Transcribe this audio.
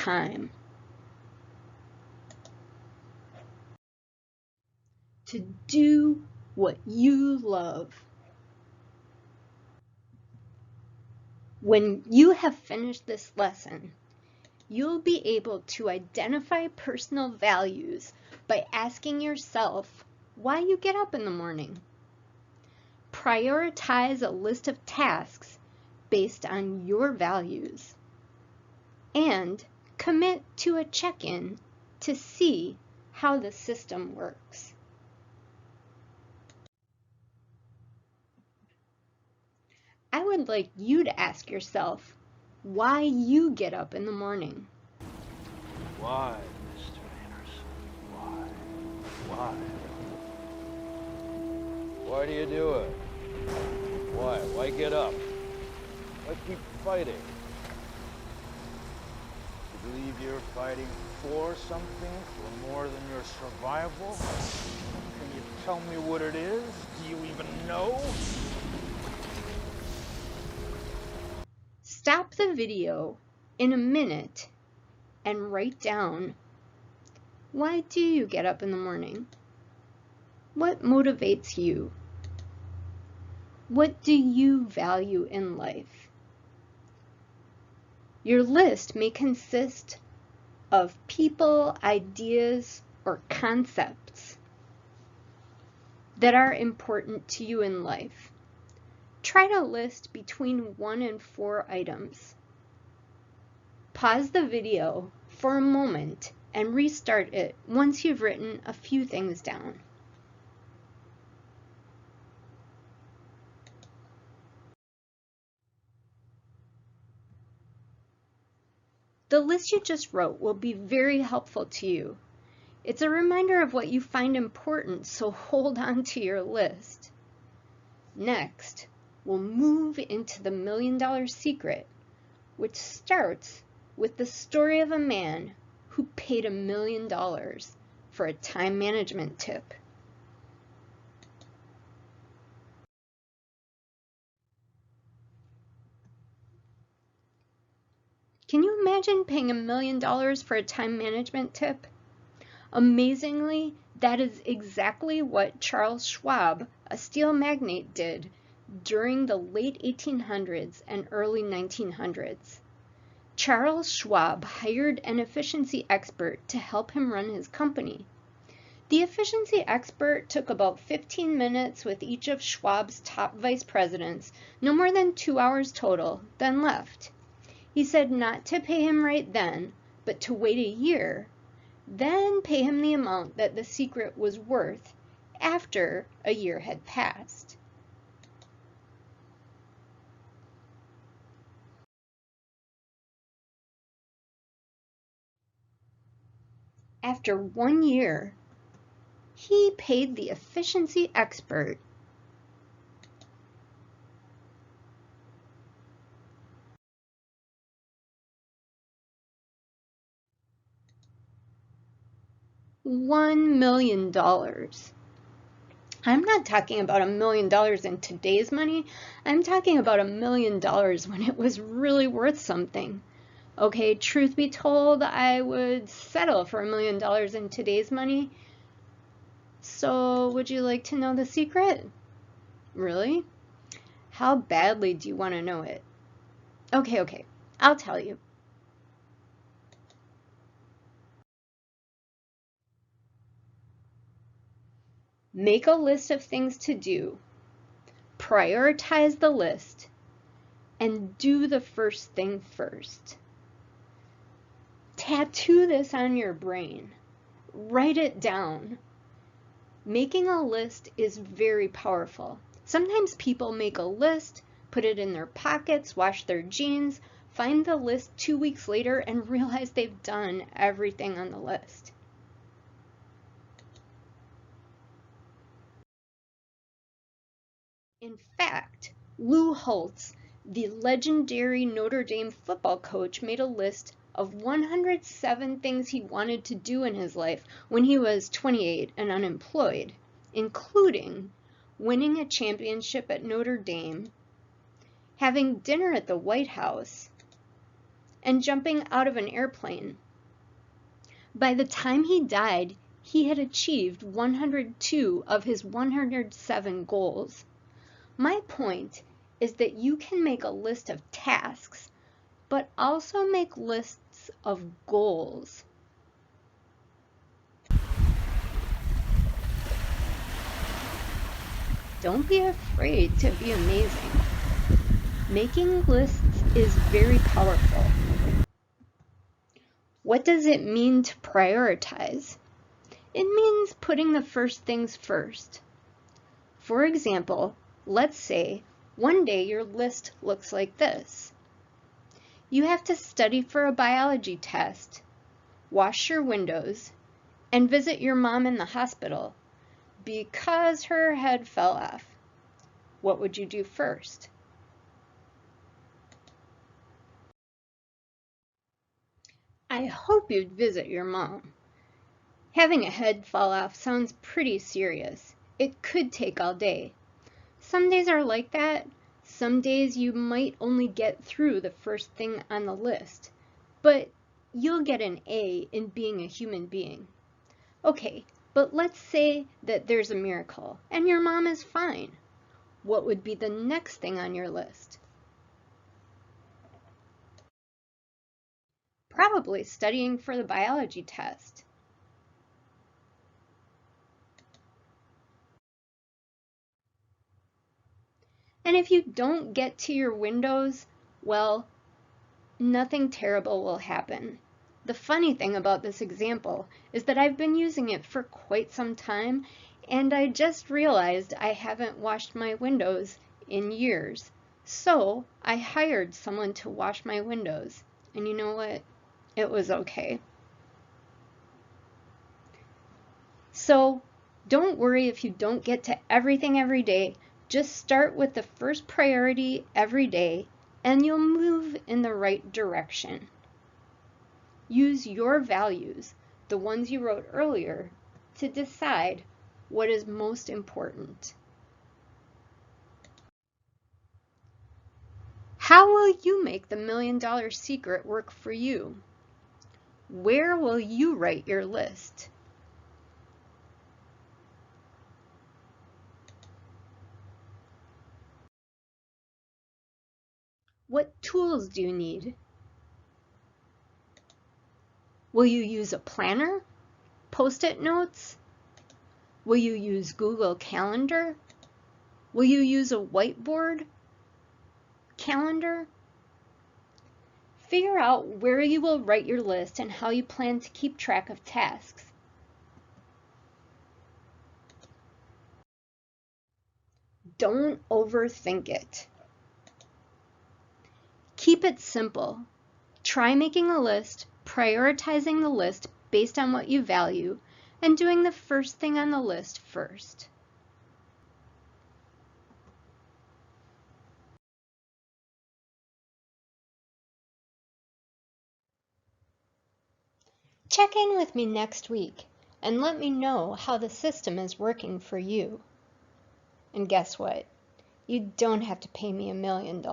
time. To do what you love. When you have finished this lesson, you'll be able to identify personal values by asking yourself why you get up in the morning. Prioritize a list of tasks based on your values. And commit to a check-in to see how the system works. I would like you to ask yourself why you get up in the morning. Why, Mr. Anderson? Why? Why do you do it? Why? Why get up? Why keep fighting? You believe you're fighting for something, for more than your survival? Can you tell me what it is? Do you even know? Stop the video in a minute and write down, why do you get up in the morning? What motivates you? What do you value in life? Your list may consist of people, ideas, or concepts that are important to you in life. Try to list between 1 and 4 items. Pause the video for a moment and restart it once you've written a few things down. The list you just wrote will be very helpful to you. It's a reminder of what you find important, so hold on to your list. Next, we'll move into the $1 Million Secret, which starts with the story of a man who paid $1 million for a time management tip. Can you imagine paying $1 million for a time management tip? Amazingly, that is exactly what Charles Schwab, a steel magnate, did during the late 1800s and early 1900s. Charles Schwab hired an efficiency expert to help him run his company. The efficiency expert took about 15 minutes with each of Schwab's top vice presidents, no more than 2 hours total, then left. He said not to pay him right then, but to wait a year, then pay him the amount that the secret was worth after a year had passed. After 1 year, he paid the efficiency expert $1 million. I'm not talking about $1 million in today's money. I'm talking about $1 million when it was really worth something. Okay, truth be told, I would settle for $1 million in today's money. So, would you like to know the secret? Really? How badly do you want to know it? Okay, I'll tell you. Make a list of things to do, prioritize the list, and do the first thing first. Tattoo this on your brain. Write it down. Making a list is very powerful. Sometimes people make a list, put it in their pockets, wash their jeans, find the list 2 weeks later, and realize they've done everything on the list. In fact, Lou Holtz, the legendary Notre Dame football coach, made a list of 107 things he wanted to do in his life when he was 28 and unemployed, including winning a championship at Notre Dame, having dinner at the White House, and jumping out of an airplane. By the time he died, he had achieved 102 of his 107 goals. My point is that you can make a list of tasks, but also make lists of goals. Don't be afraid to be amazing. Making lists is very powerful. What does it mean to prioritize? It means putting the first things first. For example, let's say one day your list looks like this. You have to study for a biology test, wash your windows, and visit your mom in the hospital because her head fell off. What would you do first? I hope you'd visit your mom. Having a head fall off sounds pretty serious. It could take all day. Some days are like that. Some days you might only get through the first thing on the list, but you'll get an A in being a human being. Okay, but let's say that there's a miracle and your mom is fine. What would be the next thing on your list? Probably studying for the biology test. And if you don't get to your windows, well, nothing terrible will happen. The funny thing about this example is that I've been using it for quite some time, and I just realized I haven't washed my windows in years. So I hired someone to wash my windows, and you know what? It was okay. So don't worry if you don't get to everything every day. Just start with the first priority every day, and you'll move in the right direction. Use your values, the ones you wrote earlier, to decide what is most important. How will you make the $1 Million Secret work for you? Where will you write your list? What tools do you need? Will you use a planner? Post-it notes? Will you use Google Calendar? Will you use a whiteboard calendar? Figure out where you will write your list and how you plan to keep track of tasks. Don't overthink it. Keep it simple. Try making a list, prioritizing the list based on what you value, and doing the first thing on the list first. Check in with me next week and let me know how the system is working for you. And guess what? You don't have to pay me $1 million.